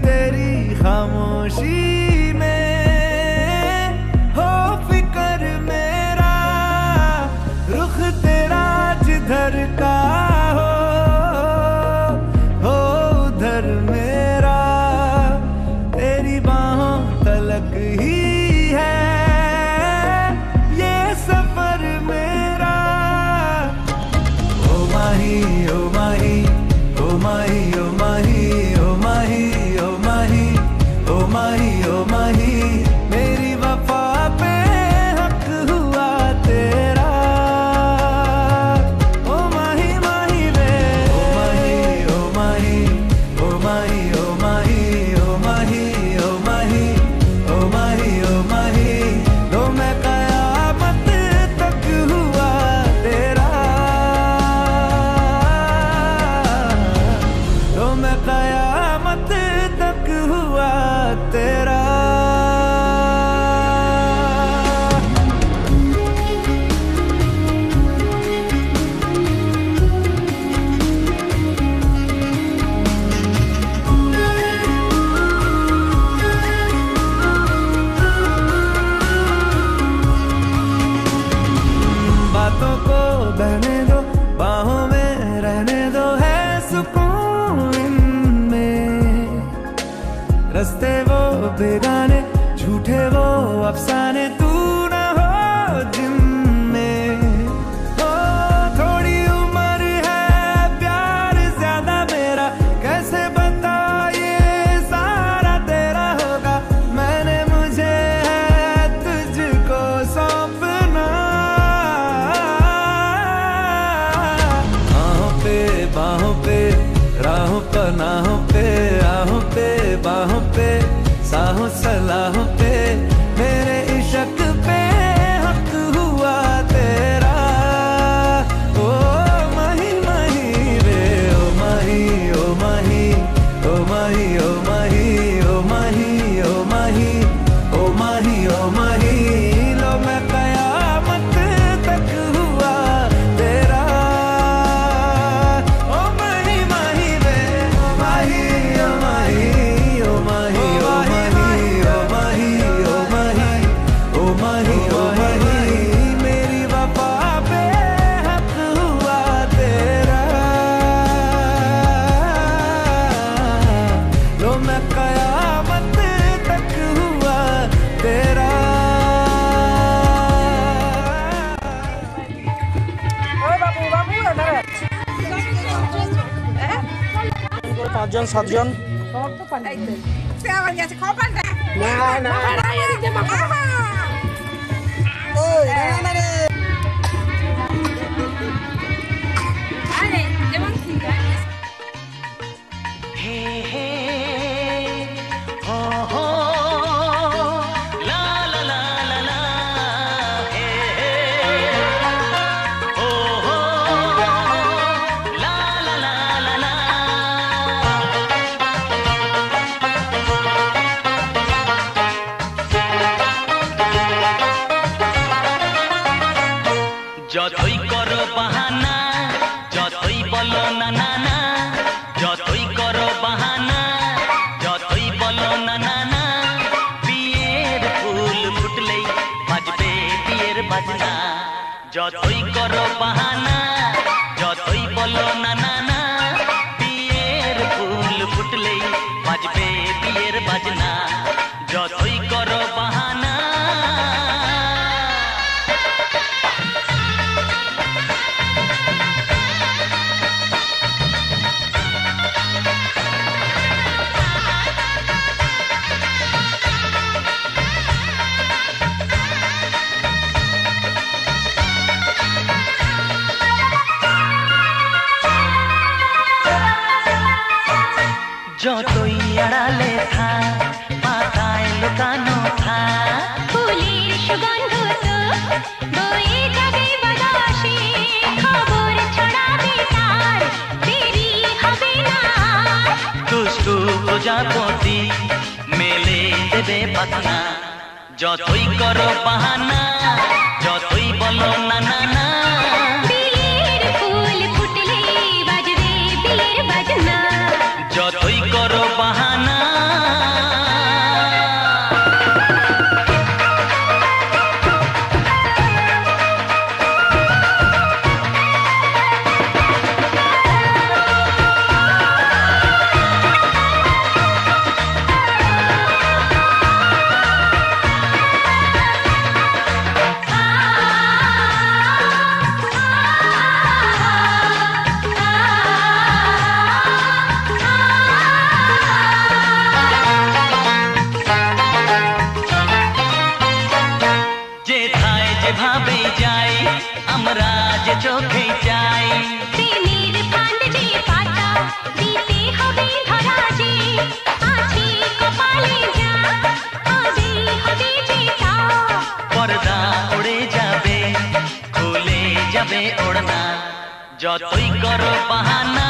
तेरी खामोशी में हो फिक्र मेरा, रुख तेरा जिधर का हो उधर मेरा, तेरी बाहों तलक ही है ये सफर मेरा। ओ माही ओ माही ओ माही ओ माही ओ माही ओ माही ओ माही ओ माही, मेरी वफा पे हक हुआ तेरा। ओ माही माही वे ओ माही ओ माही ओ माही ओ माही ओ माही ओ माही ओ माही ओ माही, लो मैं कयामत तक हुआ तेरा, लो मैं कयामत तक हुआ तेरा। बातों को बहने दो, बाहों में रहने दो, है सुकून इनमें। रस्ते वो बेगाने, झूठे वो अफसाने, तू न हो जिनमें। ओ थोड़ी उम्र है, प्यार ज्यादा मेरा, कैसे बता ये सारा तेरा होगा। मैंने मुझे है तुझको सौंपना, बाहों पे राहों पनाहों पे, आहों पे बाहों पे, साहों सलाहों पे, मेरे इश्क पे हक हुआ तेरा। ओ माही माही रे ओ माही ओ माही ओ माही ओ माही ओ माही ओ माही ओ माही ओ माही, लो मैं कयामत तक हुआ तेरा। ओ माही माही वे ओ माही ओ माही ओ माही ओ माही ओ माही ओ माही ओ माही ओ माही, मेरी वफा पे हक हुआ तेरा, लो मैं कयामत तक हुआ तेरा। পাঁচজন সাতজন যতই করো বাহানা, যতই বলো না না না, যতই করো বাহানা, যতই বলো না না না, বিয়ের ফুল ফুটলেই বাজবে বিয়ের বাজনা। যতই করো বাহানা, যতই বলো না না না, বিয়ের ফুল ফুটলেই বাজবে বিয়ের বাজনা। যতই করো বাহানা। যতই আড়ালে থাক, পাতায় লুকানো থাক, ফুলের সুগন্ধ তো বয়ে যাবে বাতাসে, খবর ছড়াবে তার, দেরি হবে না। দুষ্টু প্রজাপতি মেলে দেবে পাখনা। যতই করো বাহানা, যতই বলো না না না, বিয়ের ফুল ফুটলে বাজবে বিয়ের বাজনা। যতই করো বাহানা। যতই করো বাহানা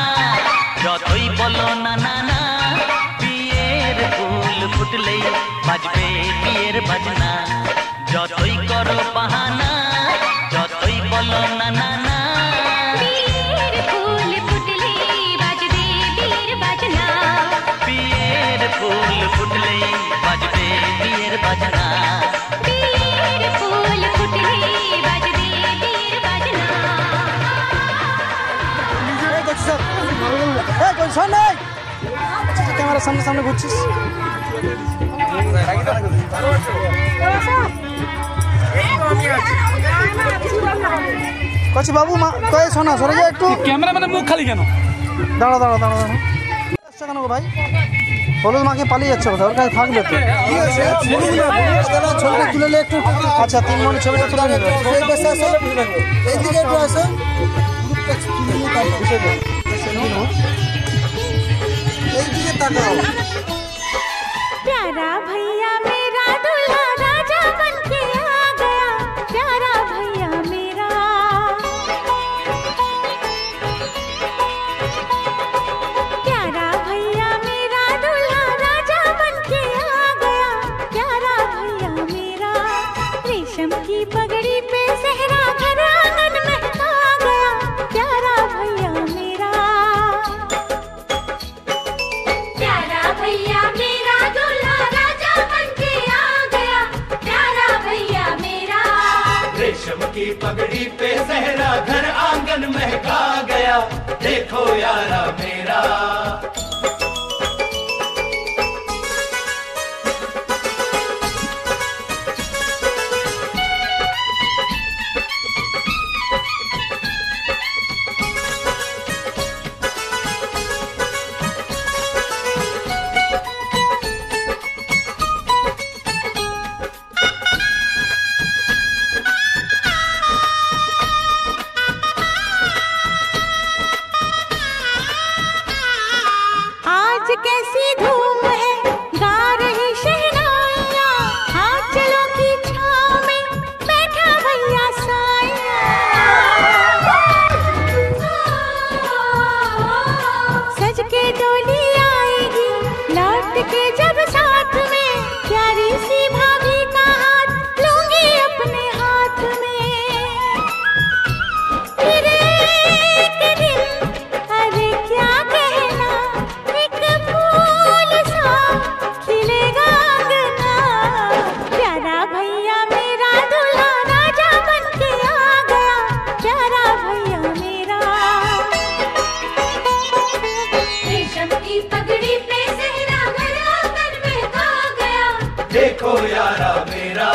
যতই বলো না না না বিয়ের ফুল ফুটলেই বাজবে বিয়ের বাজনা যতই করো বাহানা যতই বলো না না না বিয়ের ফুল ফুটলেই বাজবে বিয়ের বাজনা বিয়ের ফুল ফুটলেই বাজবে বিয়ের বাজনা বিয়ের ফুল ফুটলেই বাজবে বিয়ের বাজনা এই করছিস স্যার এই করছিস নাই ক্যামেরার সামনে সামনে ঘুরছিস কচি বাবু মা কয়ে শোনা সরে যা একটু ক্যামেরা মানে মুখ খালি কেন? দাঁড়া দাঁড়া দাঁড়া দাঁড়া আসছে কেন গো ভাই হলুদ মাকে পালিয়ে যাচ্ছে কোথাও ওর কাছে থাকবে তো ছবিটা তুলে নে একটু আচ্ছা 3 মনে ছবিটা তুলে নেবে এই পাশে আসো এইদিকে একটু আসো এইদিকে তাকাও प्यारा भैया मेरा दूल्हा राजा बन के आ गया प्यारा भैया मेरा प्यारा भैया मेरा दूल्हा राजा बन के आ गया प्यारा भैया मेरा रेशम की पगड़ी पे सहरा घर आंगन में आ गया प्यारा भैया मेरा प्यारा भैया मेरा दूल्हा राजा बन के आ गया प्यारा भैया मेरा रेशम की पगड़ी पे सहरा घर आंगन महका गया देखो यारा मेरा आज कैसी धूम है गा रही शहनाइयाँ हाथ चलो की छाँव में बैठा भैया साया सज के डोली आएगी लौट के जब साथ में प्यारी सी भाभी का हाथ लूंगी अपने हाथ में फिर एक दिन अरे क्या कहना एक फूल सा खिलेगा अंगना प्यारा भैया मेरा दूल्हा राजा बन के आ गया प्यारा भैया मेरा रेशम की पगड़ी पे सहरा घर आंगन में आ गया देखो यारा मेरा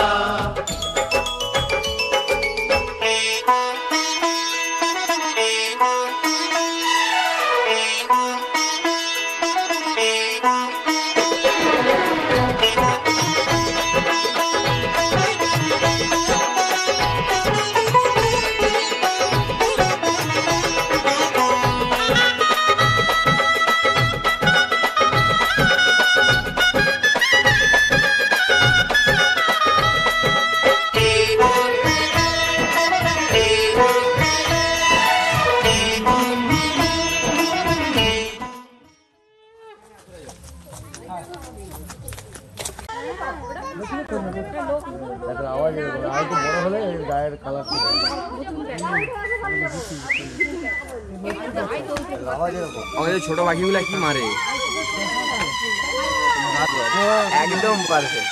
আমাদের ছোট পাখিগুলা কি মারে একদম পারফেক্ট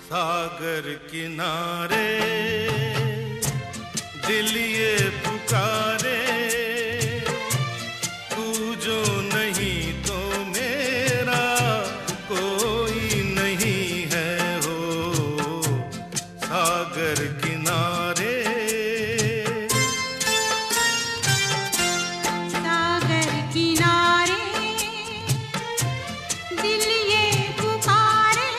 सागर किनारे दिल ये पुकारे तू जो नहीं तो मेरे सागर किनारे सागर किनारे दिल ये पुकारे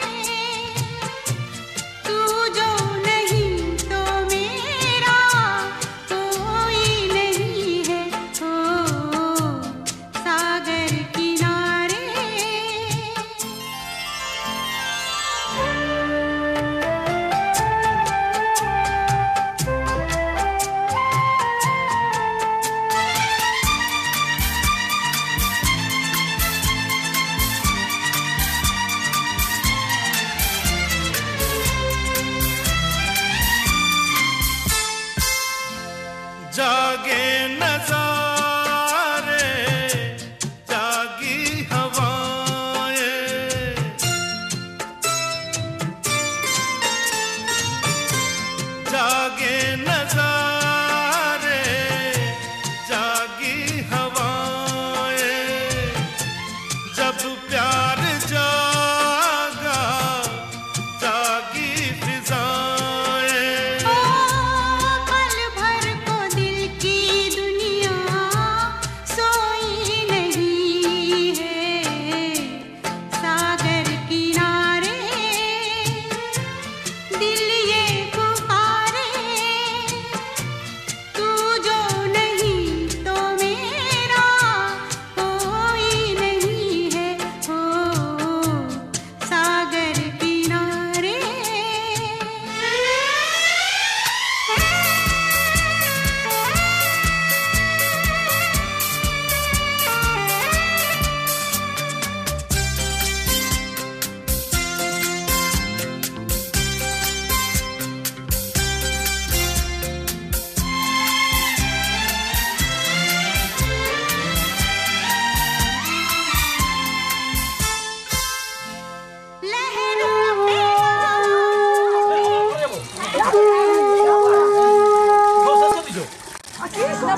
तू जो नहीं तो मेरा कोई नहीं है ओ सागर किनारे जागे नजारे जागी हवाएं जागे नजारे जागी हवाएं जब प्यार जागा जागी फिजाएं पल भर को दिल की दुनिया सोई नहीं है सागर किनारे दिल ये पुकारे तू जो नहीं तो मेरा कोई नहीं है ओ सागर किनारे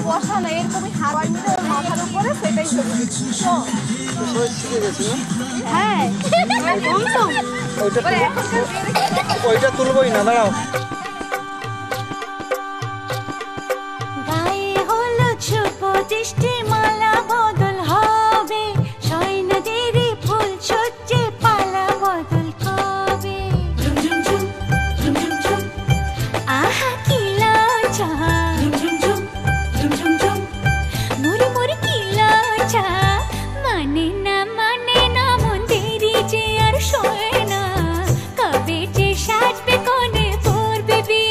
বসা না এরকমই হাওয়ার মিলে ওর মাথার উপরে সেটাই ছবি হ্যাঁ ওইটা তুলবই না, দাঁড়াও। গায়ে হলুদ শুভ দৃষ্টি মালা বদল হবে সৈন্যদের ফুল সজ্জে পালা বদল কবে আহা কি লজ্জা মুড়ি মুড়ি কি লজ্জা মানে না মন্দিরি যে আর শোয় না কবে যে সাজবে কোণে পড়বে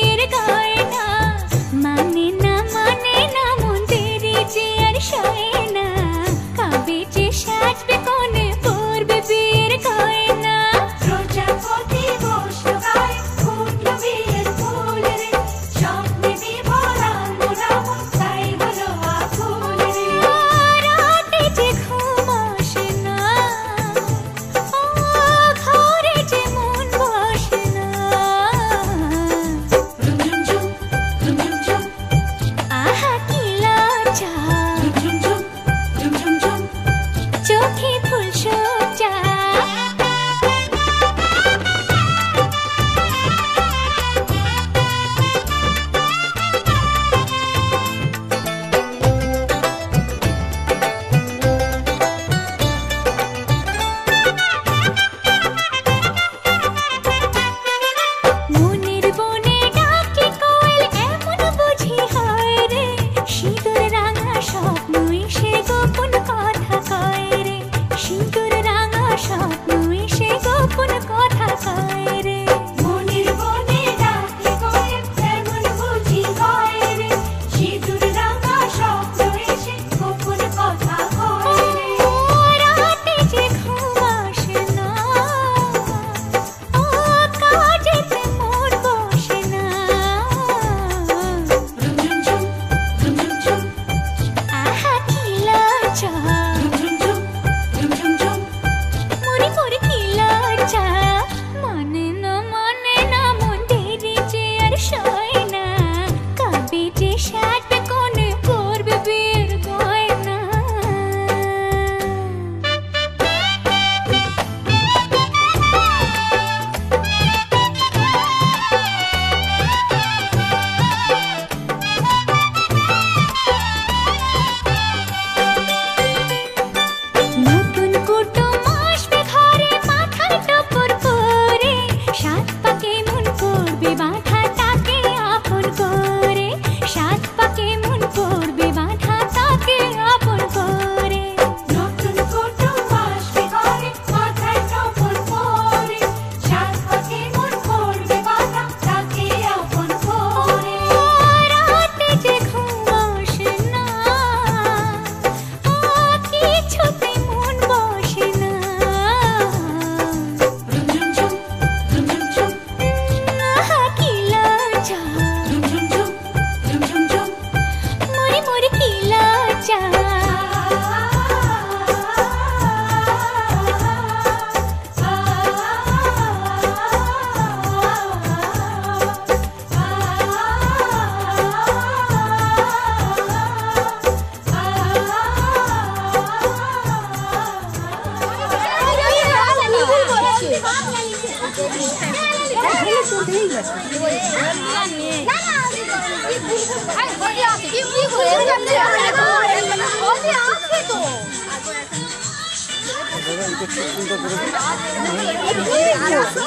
আছে।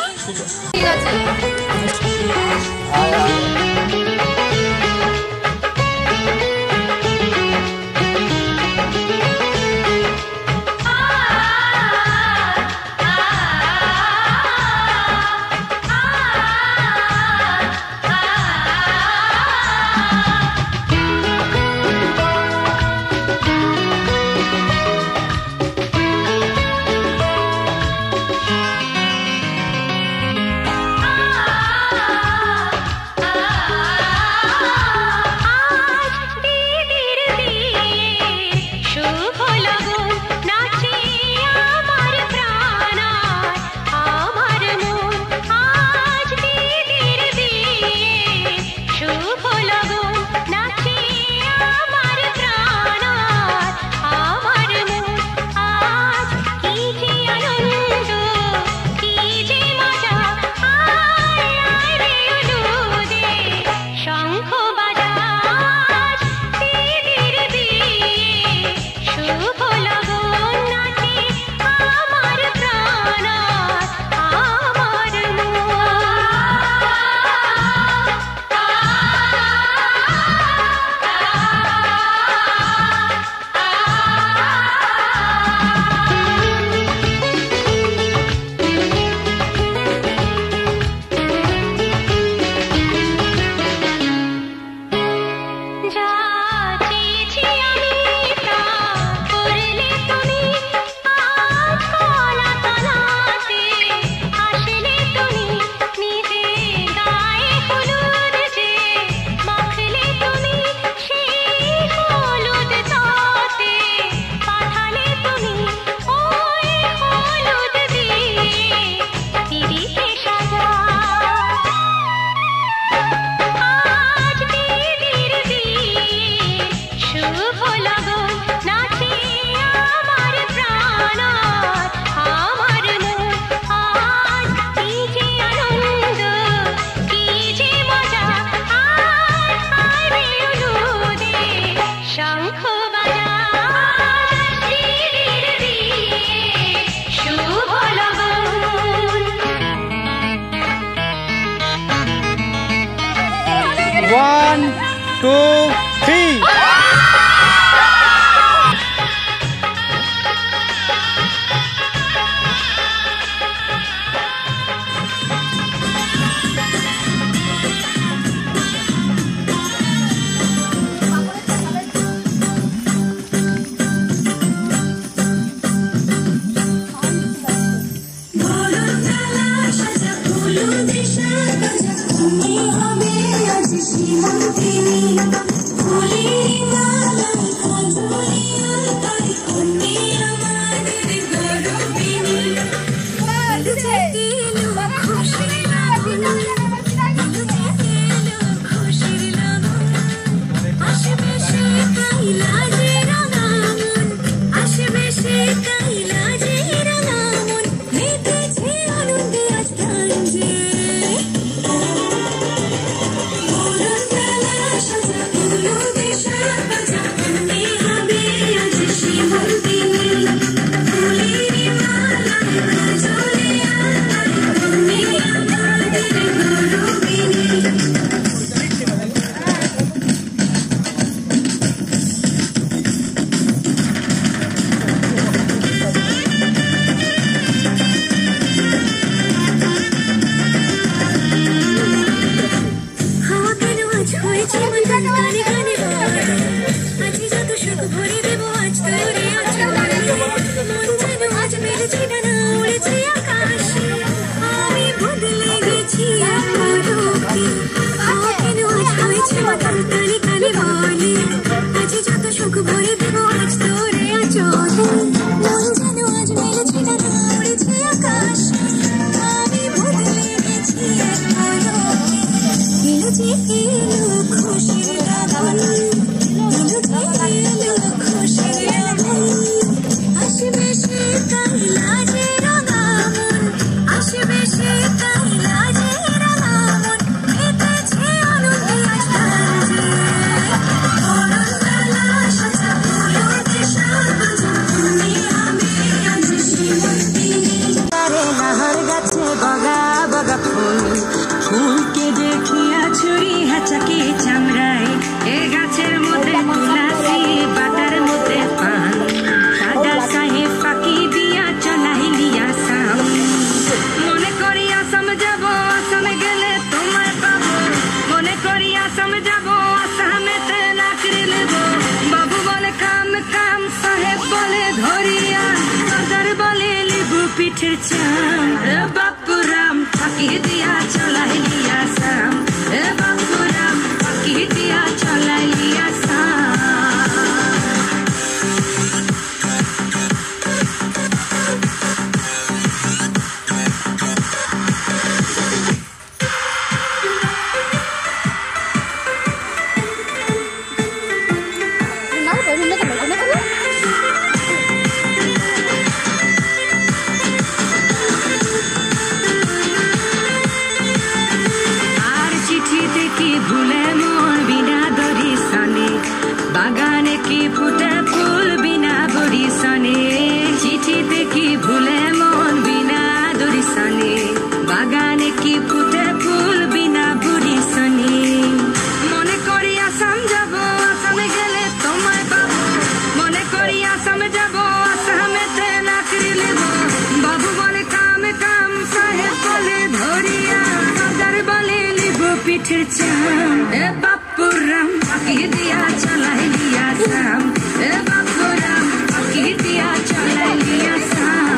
ঠিক আছে। One, two, three. আসাম যাব আসামেতে লাকড়ি নেব বাবু বলে কাম কাম সাহেব বলে ধরিয়া সর্দার বলে লিবু পিঠের চাম বাপুরাম ফাঁকি দিয়া চলাইলি আসাম বাপুরাম ফাঁকি দিয়া চলাইলি আসাম ভুলে মোর বিনা দরিশনে বাগানে কি ফুটে ফুল বিনা বরিশনে চিঠিতে কি ভুলে মন বিনা দরিশনে বাগানে কি ফুটে ফুল বিনা বরিশনে মনে করি আসাম যাব আসামে গেলে তোমায় পাবো মনে করি আসাম যাব আসামেতে লাকড়ি নেব বাবু বলে কাম কাম সাহেব বলে ধরিয়া সর্দার বলে পিঠের চাম বাপুরাম ফাঁকি দিয়া চলাইলি আসাম বাপুরাম ফাঁকি দিয়া চলাইলি আসাম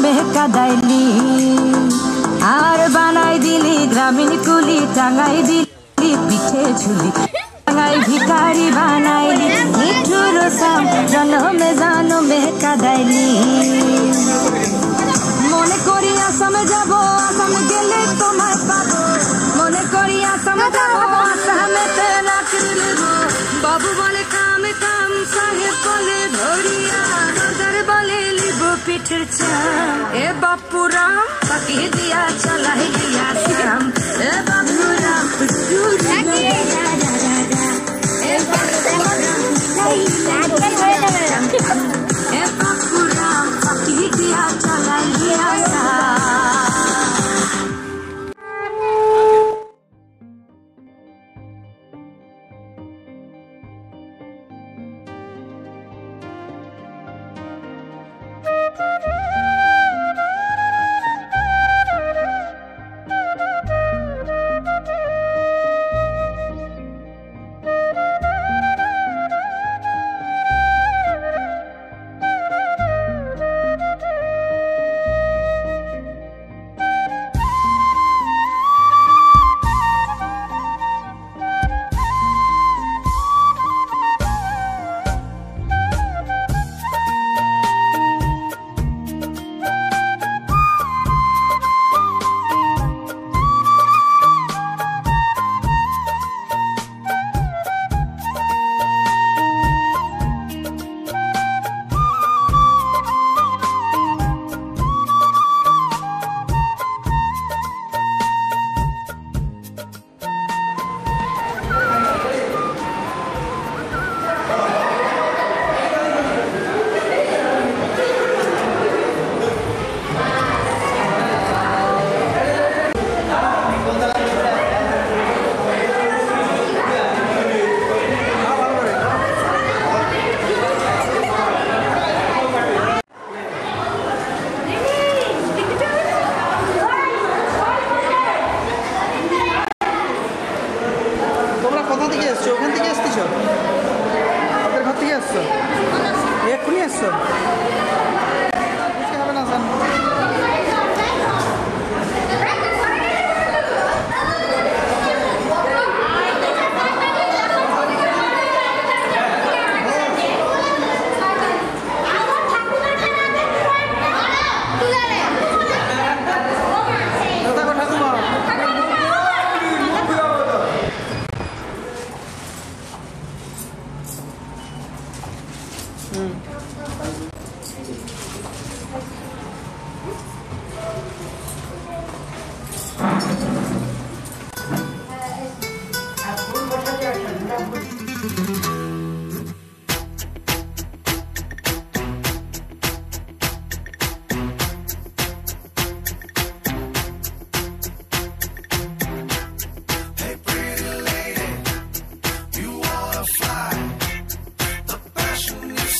মেহকা দাইলি আর বানাই দিলি গ্রামীণ কুলি টাঙাই দিলি পিঠে ঝুলি টাঙাই ভিকারি বানাইলি মিঠুর সাম জনমে জানমে কাদাইলি মনে করি আসামে যাব আসামে গেলে তোমায় পাবো মনে করি আসামে যাব আসামেতে লাকড়ি নেব বাবু বলে কাম কাম সাহেব বলে ধরিয়া সর্দার বলে লিব পিঠের চাম বাপুরাম ফাঁকি দিয়া চলাইলি আসাম বাপুরাম বাপুরাম ফাঁকি দিয়া চলাইলি আসাম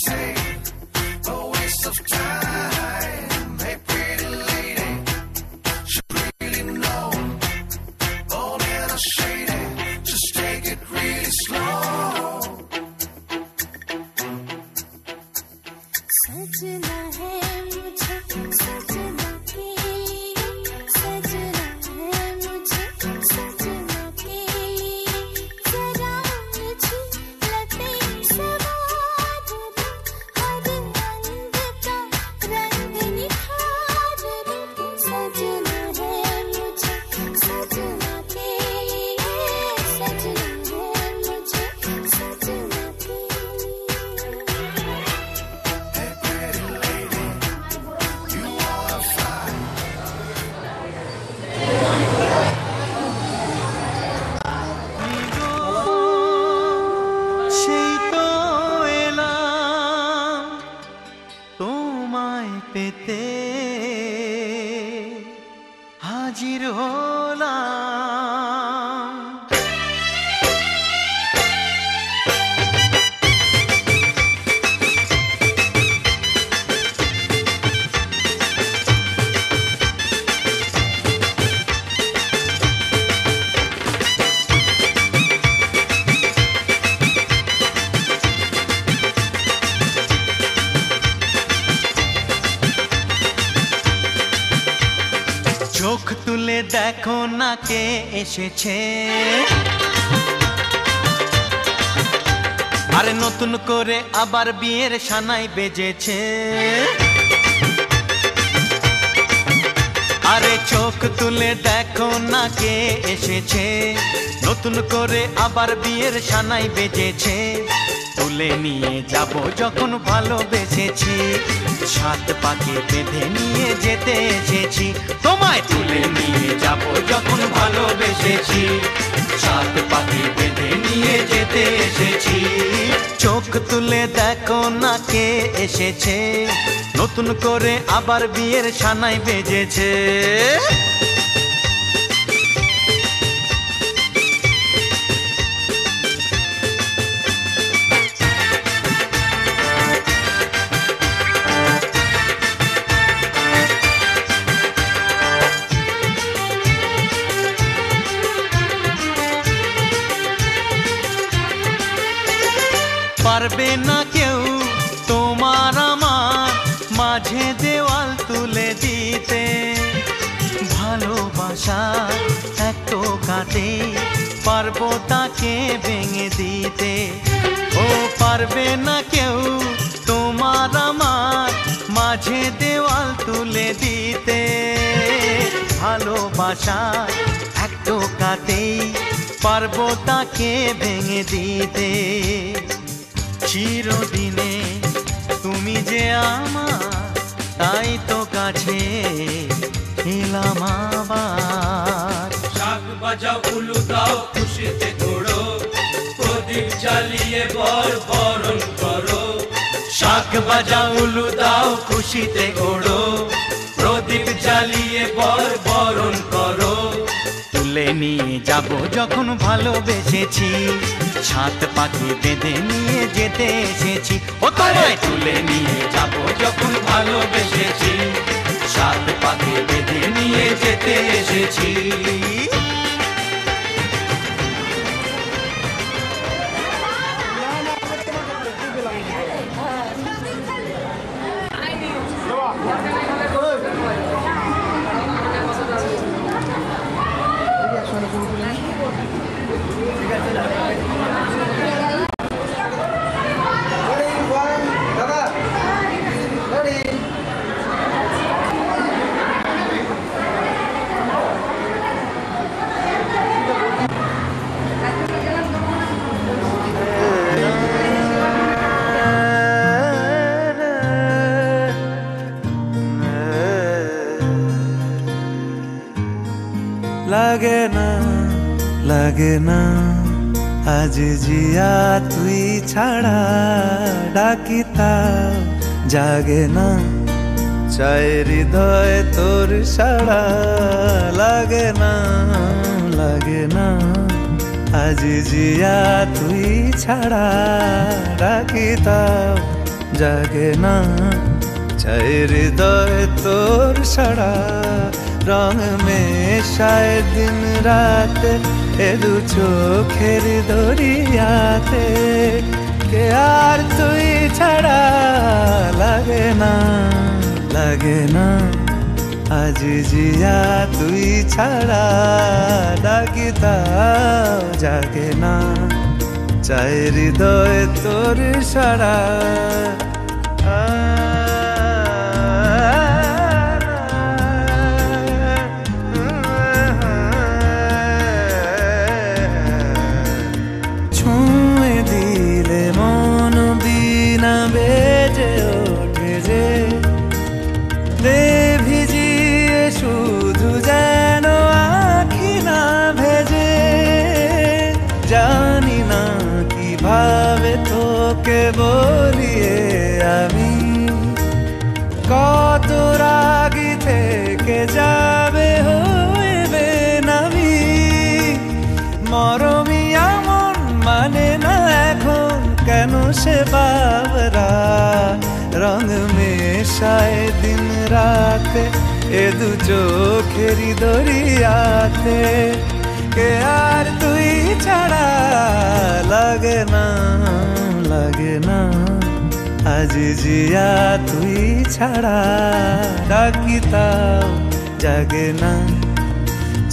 Say सजना है मुझे सजना के लिए, सजना है मुझे सजना के लिए, जरा मुझे लते सवार दो, हर रंग का रंग निखार दो, सजना है मुझे सजना के लिए, सजना है मुझे सजना के लिए। সেই তো এলাম তোমায় পেতে, হাজির হলাম। চোখ তুলে দেখো না কে এসেছে, আরে নতুন করে আবার বিয়ের সানাই বেজেছে। আরে চোখ তুলে দেখো না কে এসেছে, নতুন করে আবার বিয়ের সানাই বেজেছে। তুলে নিয়ে যাব যখন ভালোবেসেছি, সাত পাকে বেঁধে নিয়ে যেতে এসেছি। তোমায় তুলে নিয়ে যাব যখন ভালোবেসেছি, সাত পাকে বেঁধে নিয়ে যেতে এসেছি। চোখ তুলে দেখো না কে এসেছে, নতুন করে আবার বিয়ের সানাই বেজেছে। পারবে না কেউ তোমার আমার মাঝে দেওয়াল তুলে দিতে, ভালোবাসা এক টোকাতে পারবো তাকে ভেঙে দিতে। ও পারবে না কেউ তোমার আমার মাঝে দেওয়াল তুলে দিতে, ভালোবাসা এক টোকাতেই পারবো তাকে ভেঙে দিতে। চিরদিনে তুমি যে আমার, তাই তো কাছে এলাম আবার। শাক বাজাও উলু দাও খুশিতে ঘোড়ো, প্রদীপ জ্বালিয়ে বর বরণ করো। শাক বাজাও উলু দাও খুশিতে ওড়ো, প্রদীপ জ্বালিয়ে বর বরণ করো। তুলে নিয়ে যাব যখন ভালোবেসেছি, সাত পাখি বেঁধে নিয়ে যেতে এসেছি। ও তোমায় তুলে নিয়ে যাব যখন ভালোবেসেছি, সাত পাখি বেঁধে নিয়ে যেতে এসেছি। লাগে না আজ জিয়া তুই ছাড়া, ডাকিতাও জাগে না চায় হৃদয় তোর সাড়া। লাগে না আজ জিয়া তুই ছাড়া, ডাকিতাও জাগে না চায় হৃদয় তোর সাড়া। রং মেশায় দিন রাত এ দু চোখের দরিয়াতে, কে আর তুই ছাড়া লাগে না লাগে না আজ জিয়া তুই ছাড়া ডাকি তাও জাগে না চাই হৃদয় তোর সারা ছুঁয়ে দিলে মন বিনা বেজে ওঠে যে দে ভিজিয়ে শুধু যেন আখি না ভেজে জানি না কিভাবে তোকে বলিয়ে আমি কত রাগি থেকে যাবে হইবে নামি মরমিয়া মন মানে না এখন কেন সে বাবরা রং মেশায় দিন রাতে এ দু চোখেরি দরিয়াতে কে আর তুই ছাড়া লাগে না আজ জিয়া তুই ছাড়া ডাকি তাও জাগে না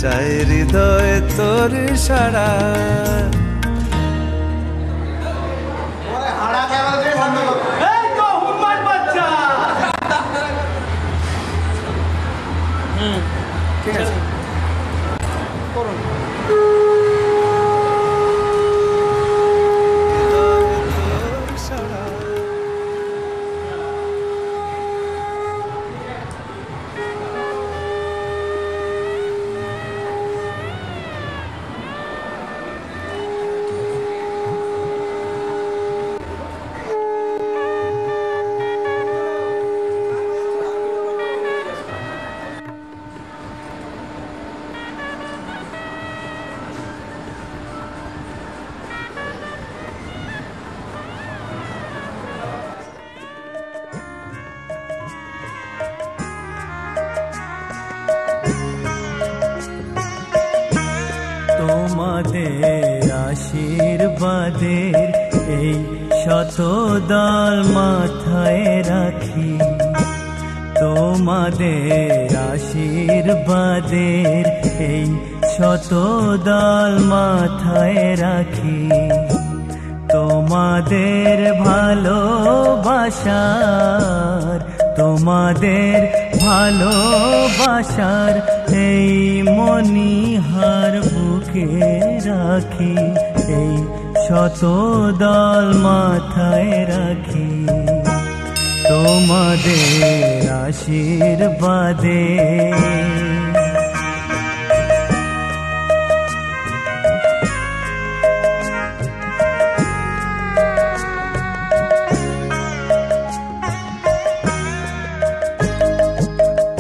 চাই হৃদয় তোর সারা ঠিক আছে করুন তোমাদের আশীর্বাদের এই শত দল মাথায় রাখি তোমাদের আশীর্বাদের এই শত দল মাথায় রাখি তোমাদের ভালোবাসার এই মনিহার বুকে রাখি এই শত দল মাথায় রাখি তোমাদের আশীর্বাদে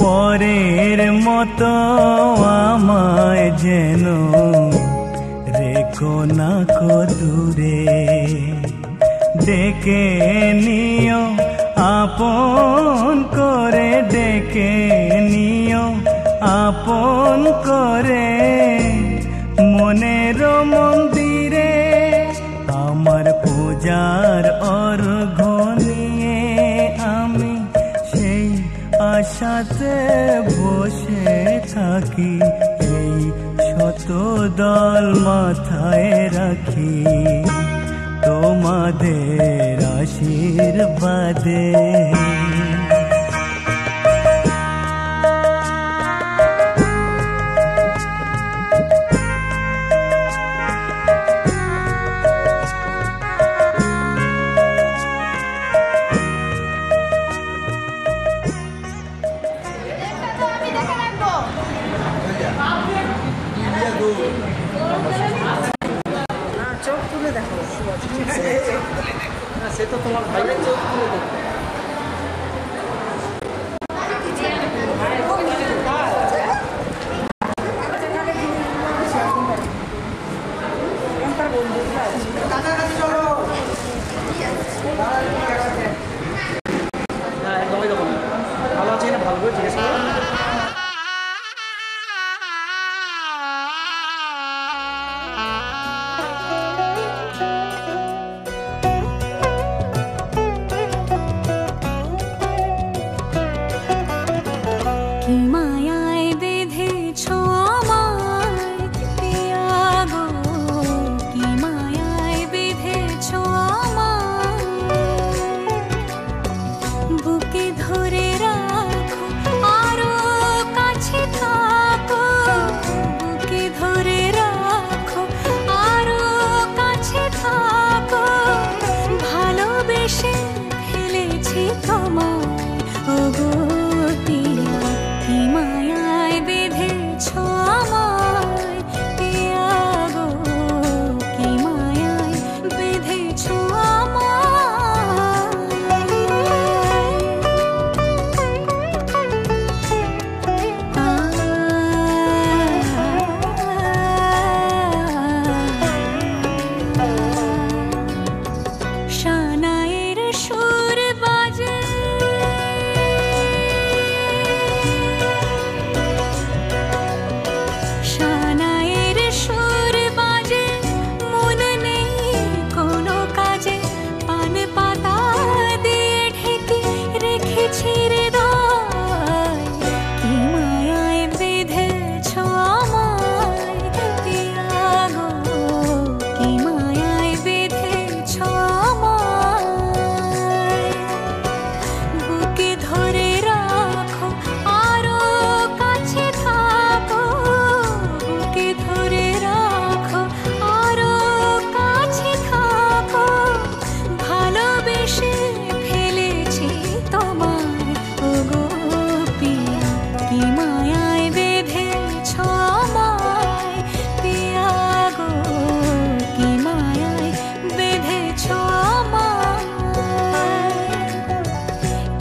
পরের মতো আমায় যেন রেখো না কো দূরে ডেকে নিও আপন করে ডেকে নিও আপন করে মনের মন্দিরে আমার পূজার অর্ঘ্য নিয়ে আমি সেই আশাতে বসে থাকি এই শত দল মাথায় রাখি তোমাদের আশীর্বাদে চোখ তুলে দেখো সে তো তোমার ভাইয়ের চোখ তুলে দেখো একদমই দেখো ভালো আছে না ভালো করে জিজ্ঞেস করো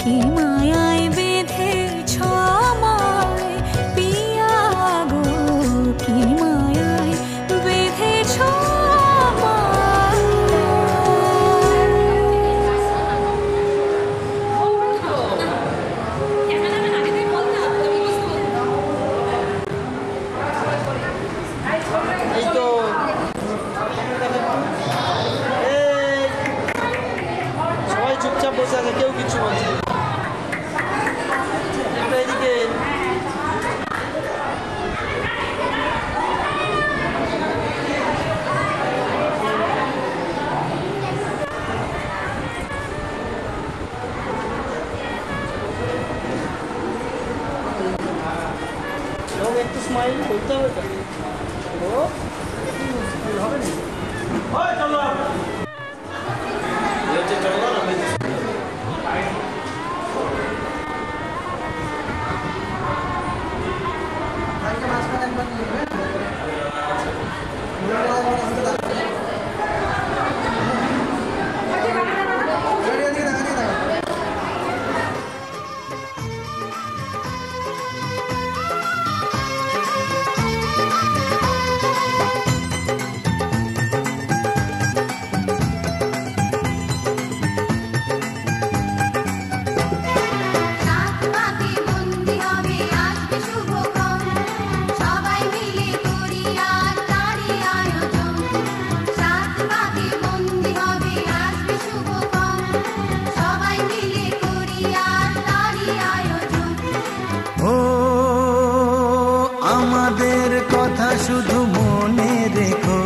কি মায়ায় বেঁধেছ আমায় পিয়া গো, কি মায়ায় বেঁধেছ এই তো সবাই চুপচাপ বসে আছে, কেউ কিছু বলছে না। এদিকে একটু স্মাইল করতে হবে তো। হবে না শুধু মনে রেখো,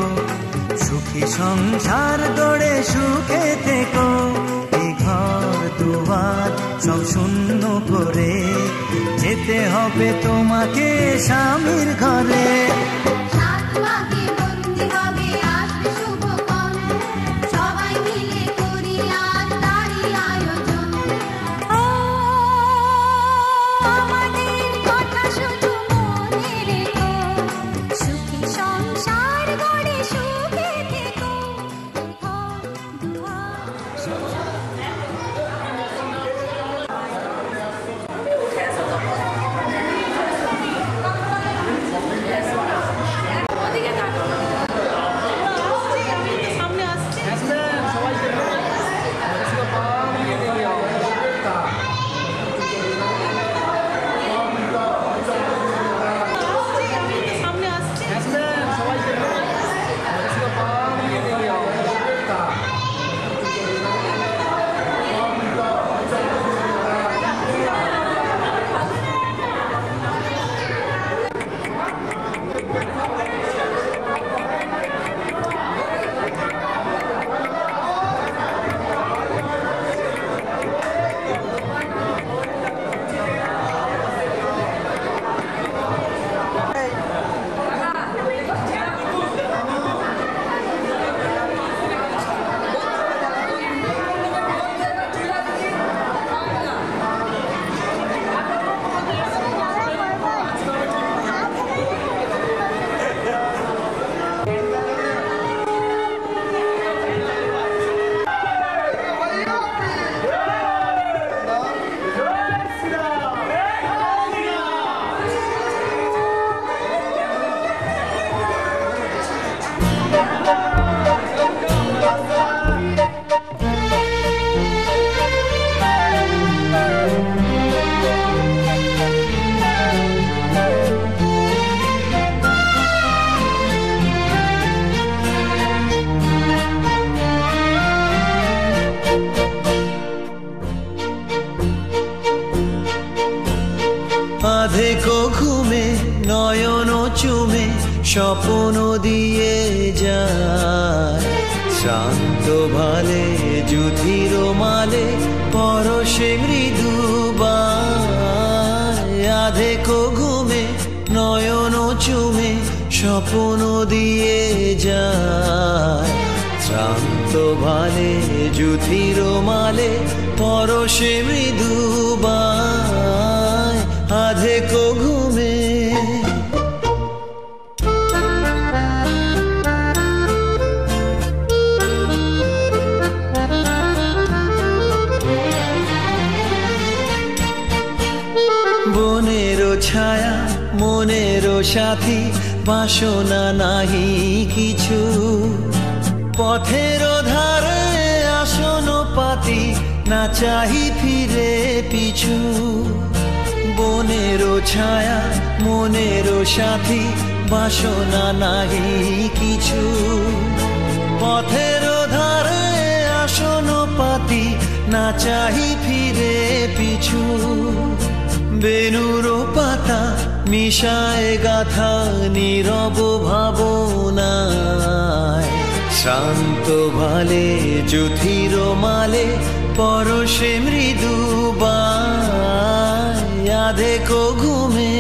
সুখী সংসার গড়ে সুখে থেকো। এই ঘর দুয়ার সব শূন্য করে যেতে হবে তোমাকে স্বামীর ঘরে। আধেকো ঘুমে নয়ন চুমে স্বপ্ন দিয়ে যায়, শান্ত ভালে যুধির মালে পরশে মৃদুবায়। আধেকো ঘুমে নয়ন চুমে স্বপ্ন দিয়ে যায়, শান্ত ভালে যুধির মালে পরশে মৃদুবায়। আধেকো ঘুমে বনেরও ছায়া মনেরও সাথী, বাসনা নাহি কিছু। পথেরও ধারে আসন পাতি, না চাহি ফিরে পিছু। বনেরও ছায়া মনেরও সাথী, বাসনা নাহি কিছু। পথেরও ধারে আসন পাতি, না চাহি ফিরে পিছু। বেনুর পাতা মিশায় গাথা নীরব ভাবনায়, শান্ত ভালে জ্যোতির মালে পরশে মৃদু বায় আধেকো ঘুমে।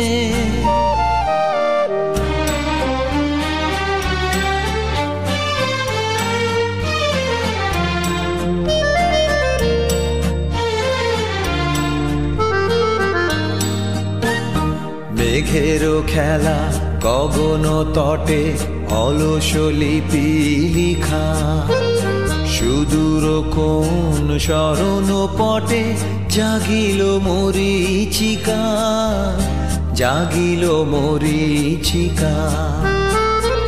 মেঘেরও খেলা গগন তটে, অলস লিপি লিখা। সুদূর কোন শরণ পটে জাগিল মরীচিকা, জাগিল মরীচিকা।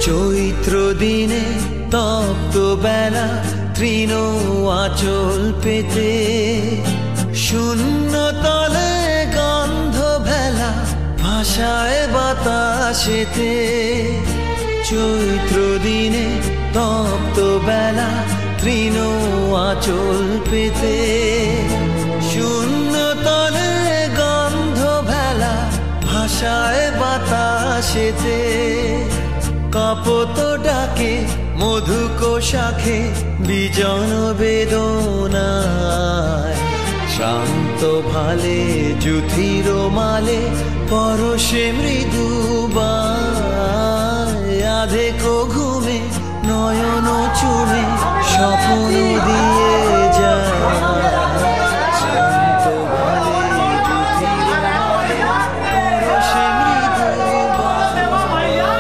চৈত্র দিনে তপ্ত বেলা, তৃণ আঁচল পেতে। শূন্য তলে গন্ধ ভেলা, ভাষায় বাতাসেতে। চৈত্র দিনে তপ্ত বেলা, তৃণ আঁচল পেতে। শূন্য তলে গন্ধ ভেলা, ভাষায় বাতাসেতে। কাপত ডাকে মধুক শাখে, বিজন বেদনায়। শান্ত ভালে জ্যোতির মালে পরশে মৃদু বায় আধেকো ঘুমে, নয়ন চুমে স্বপ্ন দিয়ে যায়। শান্ত ভালে জ্যোতির মালে পরশে মৃদু বায় আধেকো ঘুমে।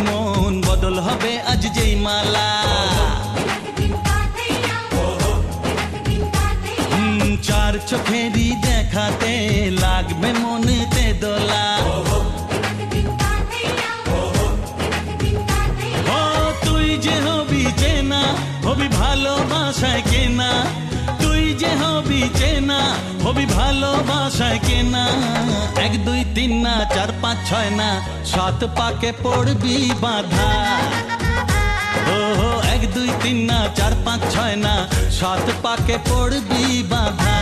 মন বদল হবে আজ যেই মালা। চার চোখেরই দেখাতে লাগবে মনেতে দোলা। ও তুই যে হবি চেনা, হবি ভালোবাসায় কেনা। তুই যে হবি চেনা, হবি ভালোবাসায় কেনা। 1 2 3 না 4 5 6 না, 7 পাকে পড়বি বাধা। ও 1 2 3 না 4 5 6 না, 7 পাকে পড়বি বাধা।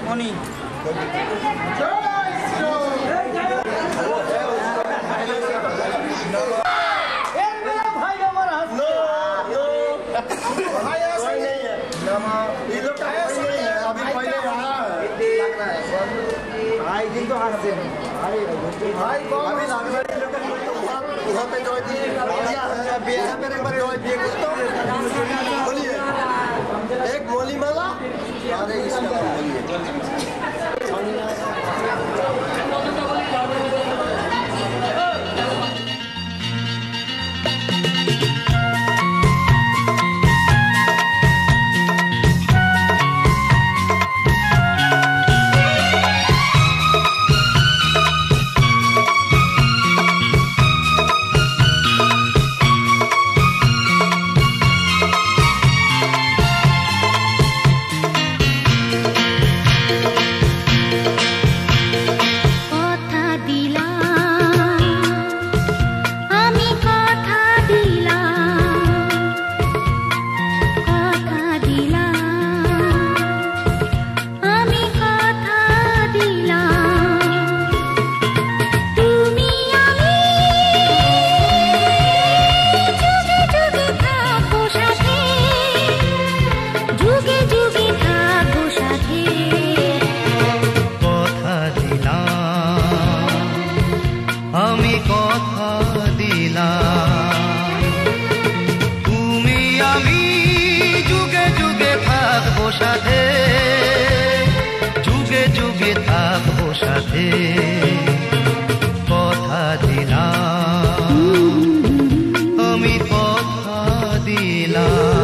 মনি भाई কিন্তু হাসছে ভাই ভাই কম আমি লাগবে उधर पे जो दी बिया है मेरे पर जो बिया कुछ तो बोलिए एक मोली माला और एक इसका बोलिए সাথে যুগে যুগে থাকবো সাথে কথা দিলাম আমি কথা দিলাম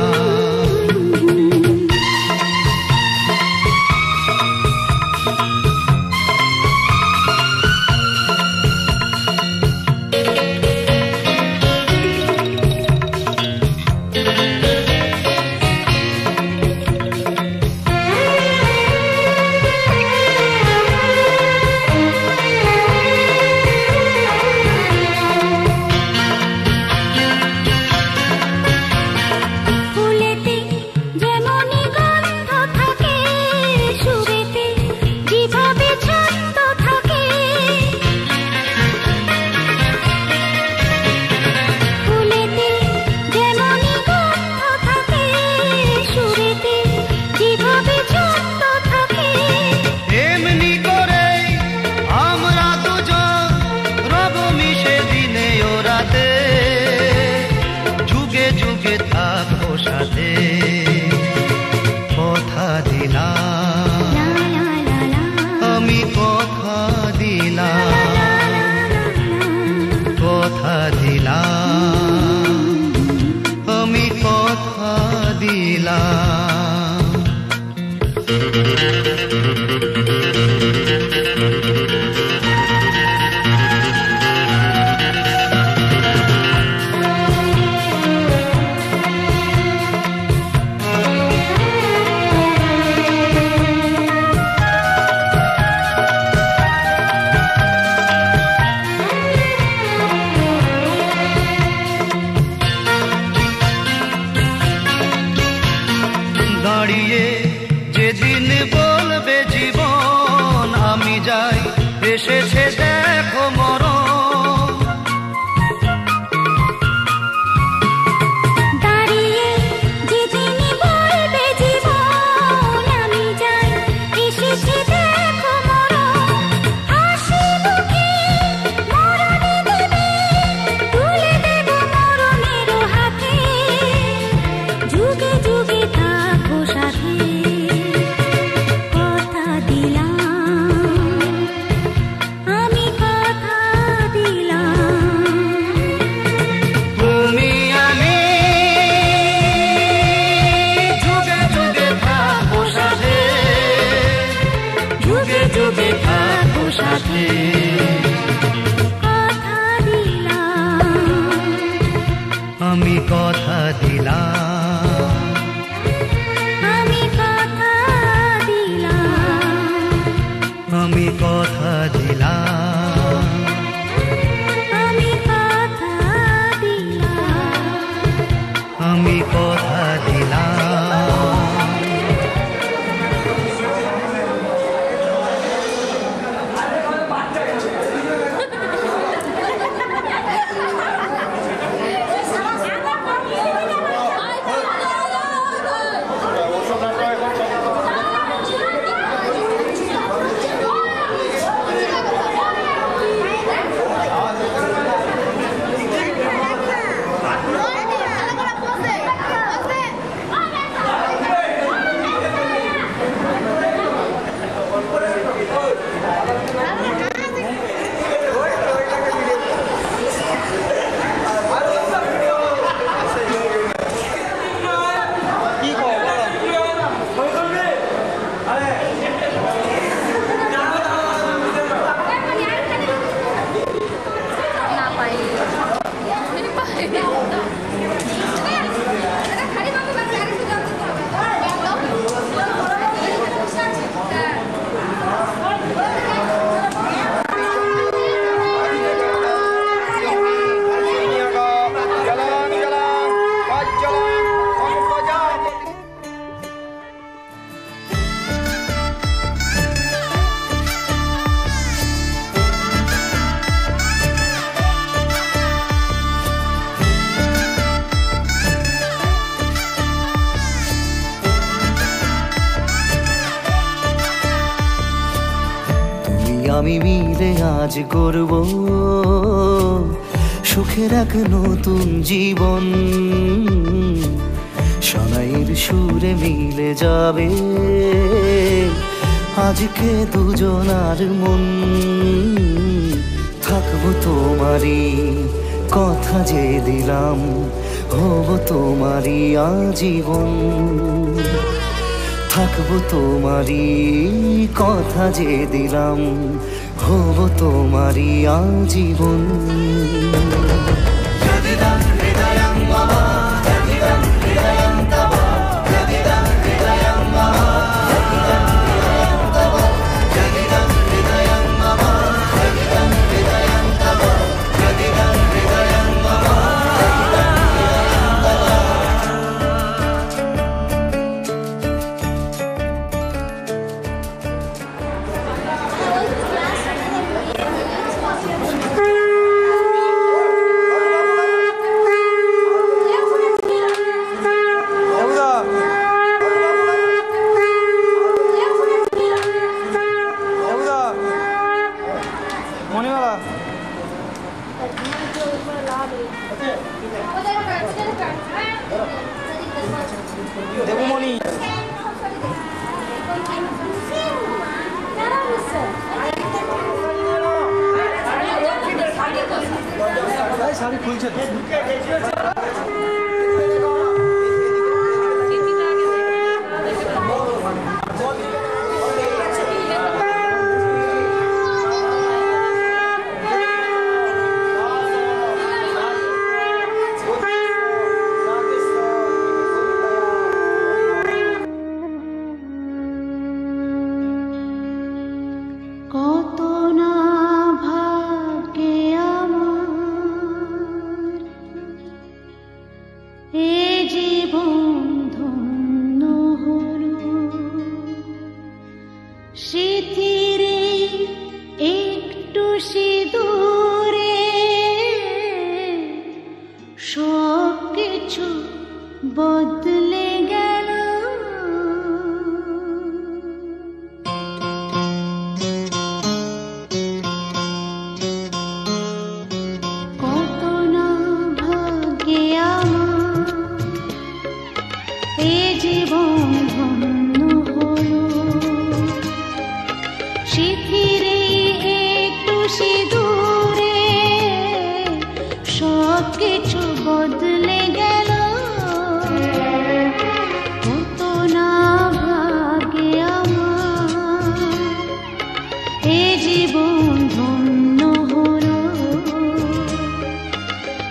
সাথে কথা দিলাম আমি কথা দিলাম কথা দিলাম আমি কথা দিলাম দাঁড়িয়ে যেদিন বলবে জীবন আমি যাই এসেছে দেখো মরণ সাথে কথা দিলাম আমি কথা দিলাম আমি কথা দিলাম আমি কথা দিলাম আমি মিলে আজ গড়ব সুখের এক নতুন জীবন। সানাইয়ের সুরে মিলে যাবে আজকে দুজনার মন। থাকবো তোমারই কথা যে দিলাম, হব তোমারই আজীবন। থাকবো তোমারই কথা যে দিলাম, হব তোমারই আজীবন। শাড়ি খুলছে বদলে গেল কত না ভাগ্যে আমার এ জীবন ধন্য হলো শিথিরে একটু সিঁদুরে সব কিছু বদলে গেল কত না ভাগ্যে আমার এ জীবন ধন্য হলো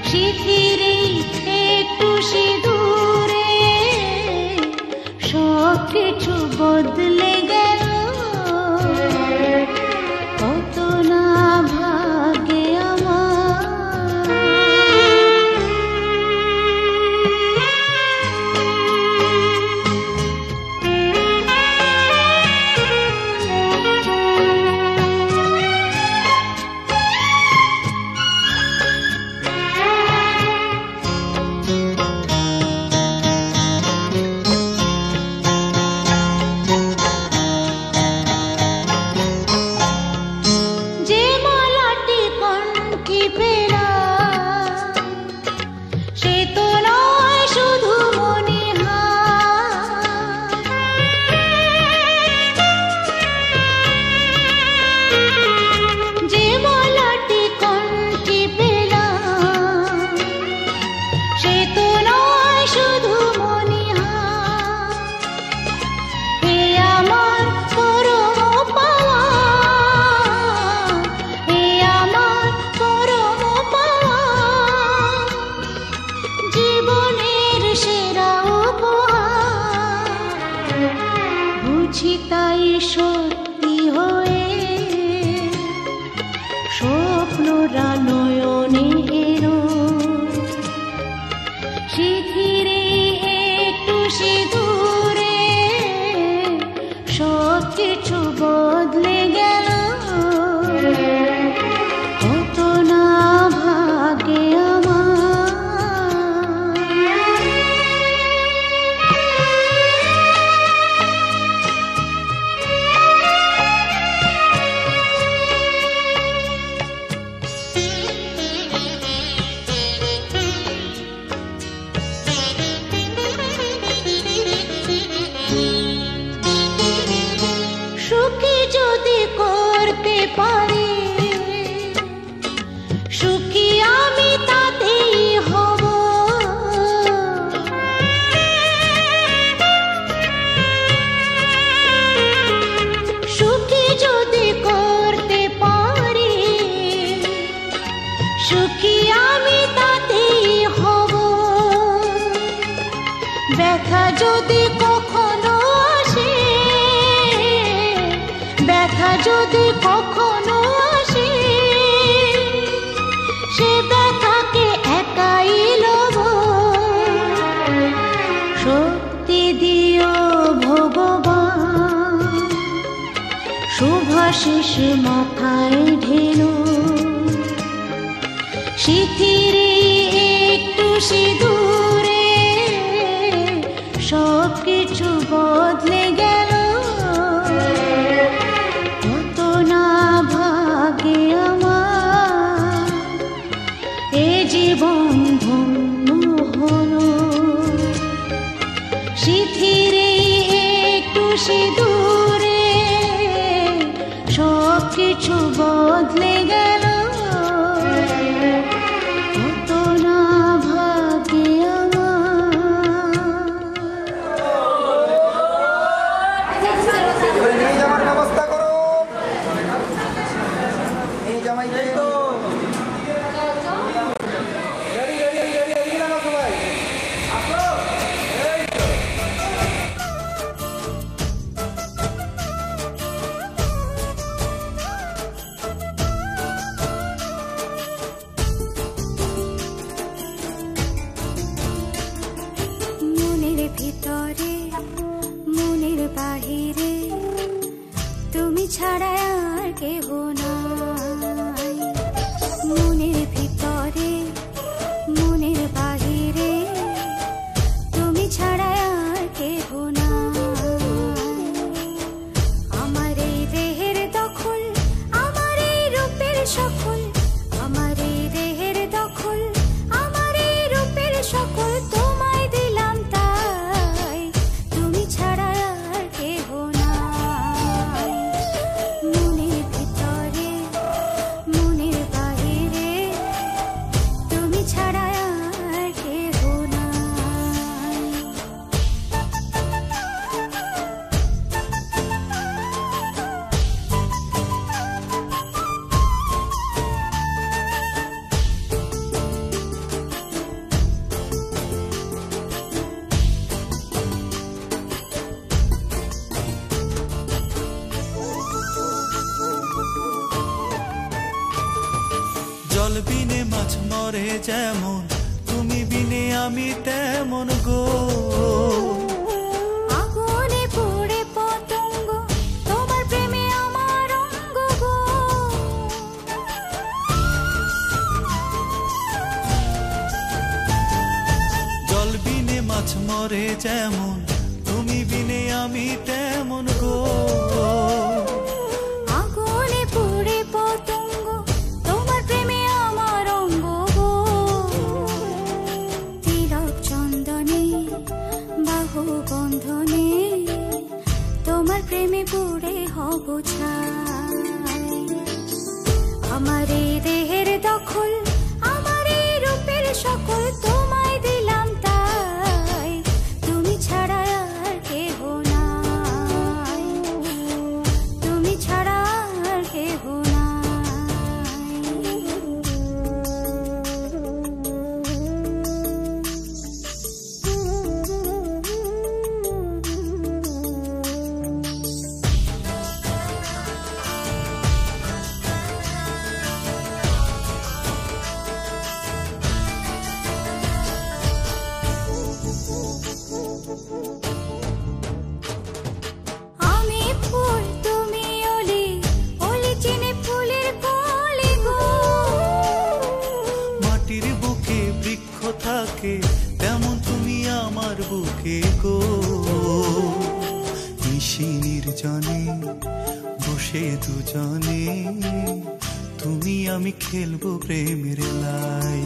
শিথিরে একটু সিঁদুরে সব কিছু বদলে গেল কত না ভাগ্যে যদি কখনো আসে সে ব্যথাকে একাই লব শক্তি দিও ভগবান শুভাশিস মাথায় ঢেলো শিথিরে একটু সিঁদুরে সব কিছু বদলে গেল কত না ভাগে আমার এ জীবন ধন্য হলো শিথিরে একটু সিঁদুরে সব কিছু বদলে গেল কত না ভাগে নিয়ে যাওয়ার ব্যবস্থা করো নিয়ে জামাইকে তো মনের ভিতরে মনের বাহিরে তুমি ছাড়া আর কেহ নাই মনের ভিতরে মনের বাহিরে তুমি ছাড়া আর কেহ নাই আমার এই দেহের দখল আমার এই রূপের সকল আমার এই দেহের দখল আমার এই রূপের সকল তোমায় দিলাম তাই তুমি ছাড়া আর কেহ নাই মনের ভিতরে মনের বাহিরে তুমি ছাড়া আর কেহ নাই জল বিনে মাছ মরে যেমন তুমি বিনে আমি তেমন গো আগুনে পুড়ে পতঙ্গ তোমার প্রেমে আমার অঙ্গ গো জল বিনে মাছ মরে যেমন তুমি বিনে আমি তেমন গো আগুনে পুড়ে পতঙ্গ তোমার প্রেমে আমার অঙ্গ গো তিলক চন্দনে বাহু বন্ধনে তোমার প্রেমে পুড়ে হব ছাই আমার এই দেহের দখল আমার এই রূপের সকল তোমায় দিলাম তাই তুমি ছাড়া আর কেহ নাই তুমি ছাড়া আর কেহ আমি ফুল তুমি অলি অলি চিনে ফুলের কলি গো মাটির বুকে বৃক্ষ থাকে তেমন তুমি আমার বুকে গো নিশিনির জানে বসে দুজনে তুমি আমি খেলবো প্রেমের লাই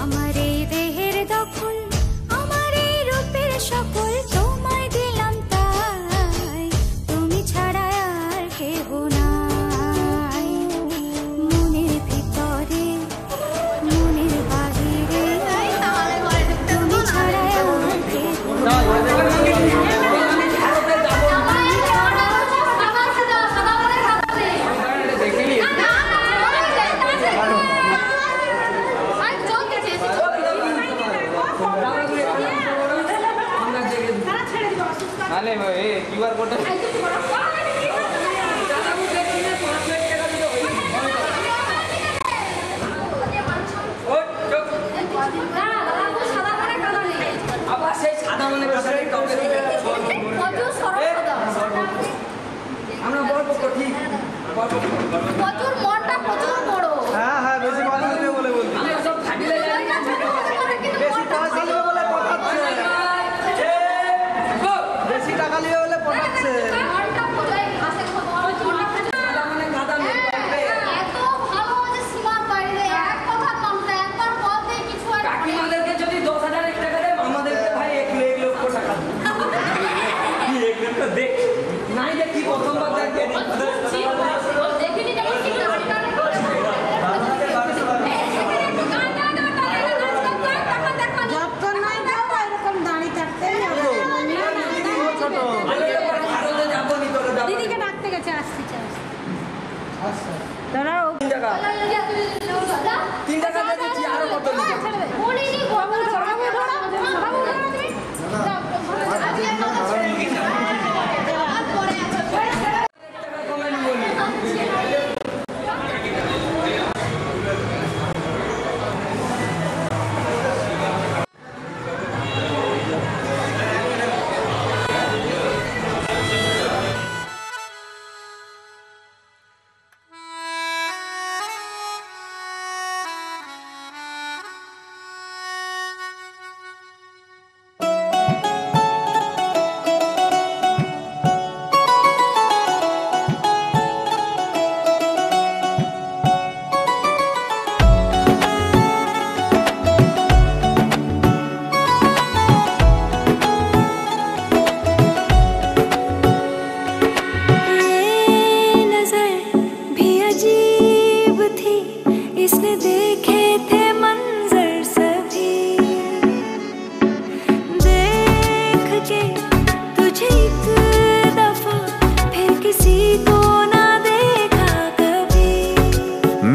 আমার এই দেহের দখল আমার এই রূপের সকল তোমায় দিলাম তাই তুমি ছাড়া আর কেহ নাই মনের ভিতরে মনের বাহিরে তুমি ছাড়া আর কেহ প্রচুর মনটা প্রচুর বড়। হ্যাঁ হ্যাঁ, বেশি পয়সা দিবে বলে বলছি। বেশি পয়সা দিবে বলে পটাচ্ছে, বেশি টাকা নিয়ে বলে পটাচ্ছে। এত ভালো যে সীমার বাইরে এক কথা মানতে একবার বলতে কিছু আর আমাদেরকে যদি 10,000 টাকা দেয় আমাদেরকে ভাই 1 লক্ষ টাকা কি 1 লক্ষ দেখ নাই দেখি প্রথমবার দেখবে দেখিনি যেমন ঠিক না দিদিকে ডাকতে গেছে, আসতে চাস দাঁড়াও। 3 টাকা 3 টাকা দিয়েছি, আরো কত নিবে বলিনি বাবু বাবু বাবু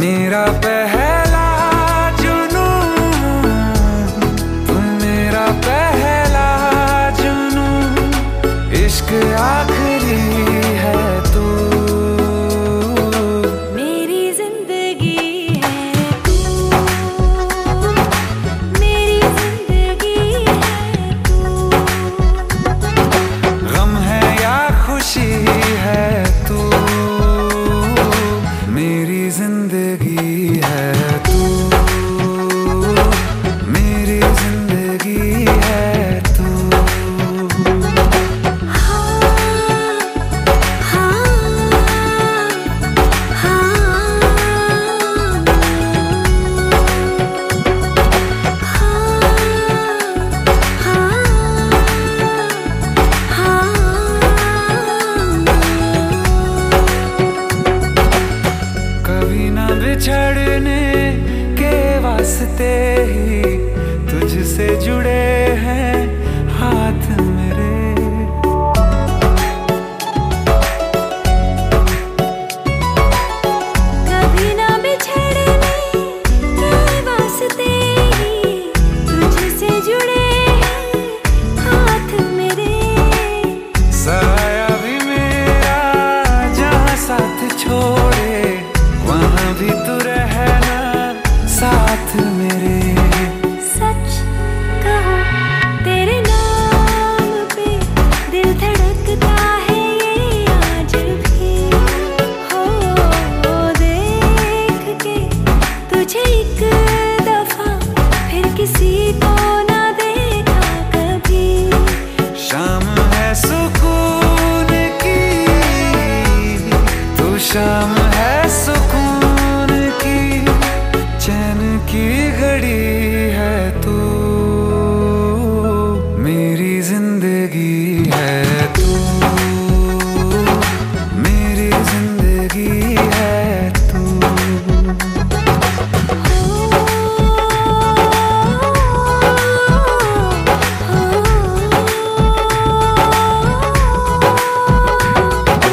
मेरा पहला जुनून, तुम मेरा पहला जुनून, इश्क आखिरी है तू, मेरी जिंदगी है तू, मेरी जिंदगी है तू, गम है या खुशी है तू, मेरी जिंदगी है तू, मेरी जिंदगी है तू। कभी ना बिछड़ने के वास्ते ही तुझसे जुड़े हैं हाथ मेरे, कभी ना बिछड़ने के वास्ते ही तुझसे जुड़े हैं हाथ मेरे, साया भी मेरा जहाँ साथ छोड़े वहाँ भी तू रहना साथ मेरे। सच कहो तेरे नाम पे दिल धड़कता है ये आज भी, हो देख के तुझे एक दफा फिर किसी को ना देखा कभी, शाम है सुकून की, तू शाम है सुकून की, चैन की घड़ी है तू, मेरी जिंदगी है तू, मेरी जिंदगी है तू।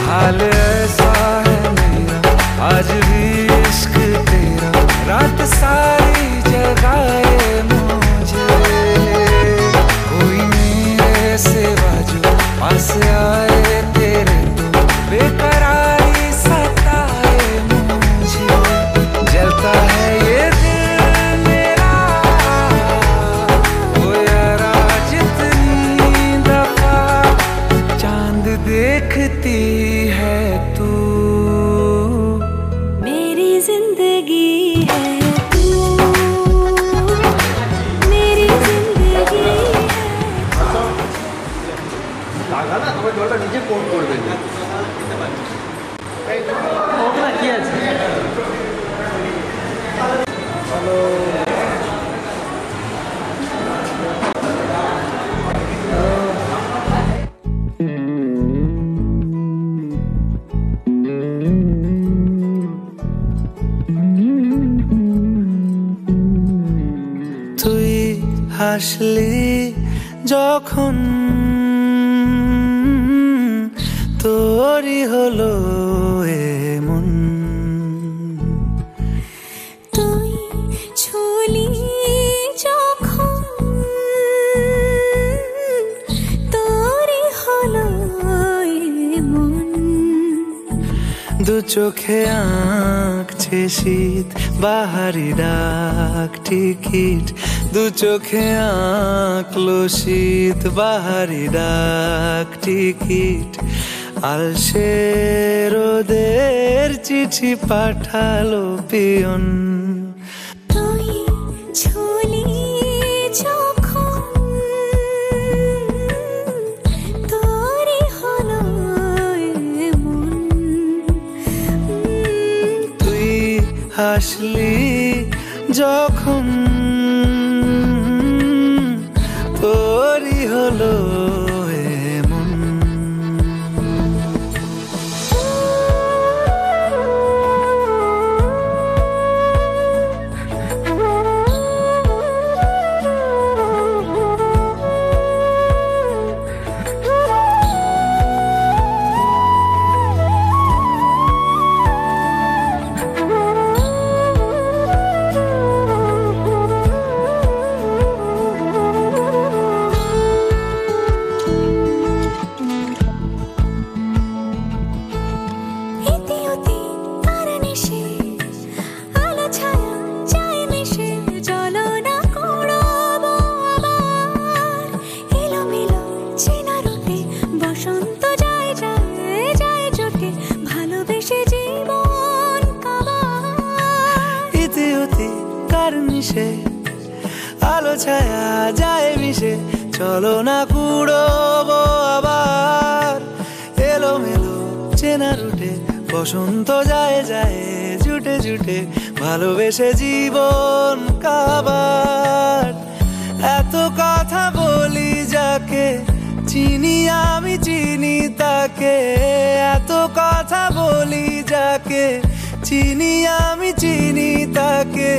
हाल ऐसा है मेरा হাসলি যখন তোরই হলো এমন তুই ছুলি যখন তোরই হলো এমন দু চোখে আঁকছে শীত বাহারি ডাক টিকিট দু চোখে আঁকলো শীত বাহারি ডাক টিকিট আলসে রোদের চিঠি পাঠালো পিয়ন তুই ছুলি যখন তোরই হলো এমন তুই হাসলি যখন তোরই হলো এমন আলো ছায়া যায় মিশে চলো না কুড়োবো আবার এলোমেলো চেনা রুটে বসন্ত যায় যায় জুটে জুটে ভালোবেসে জীবন কাবার এত কথা বলি যাকে চিনি আমি চিনি তাকে এত কথা বলি যাকে চিনি আমি চিনি তাকে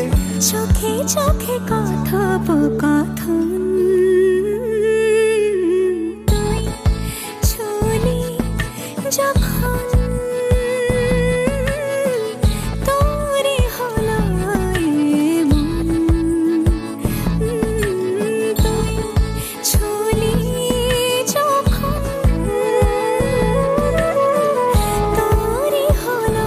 চোখে চোখে কথোপকথন তুই ছুলি যখন তোরই হলো এমন তুই ছুলি যখন তোরই হলো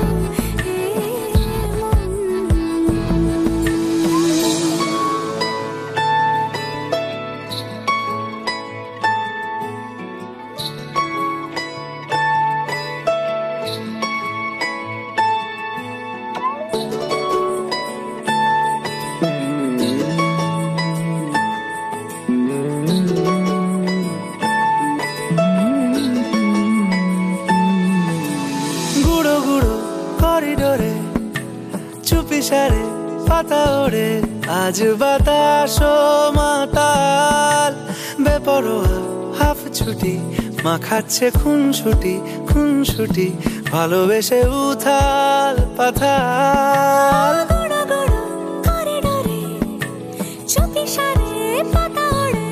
গুঁড়ো গুঁড়ো করিডোরে চুপি সারে পাতা ওড়ে আজ বাতাস মাতাল বেপরোয়া হাফ ছুটি মাখাচ্ছে খুনসুটি ভালোবেসে উথাল পাথাল চুপি সারে পাতা ওড়ে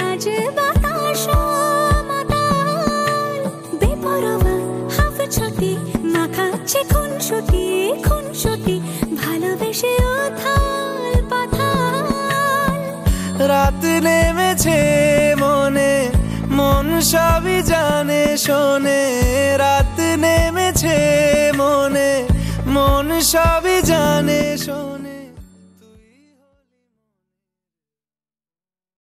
আজ বাতাস মাতাল বেপরোয়া হাফ ছুটি মাখাচ্ছে খুনসুটি ভালোবেসে উথাল পাথাল রাত নেমেছে মনে মন সবই জানে শোনে রাত নেমেছে মনে মন সবই জানে শোনে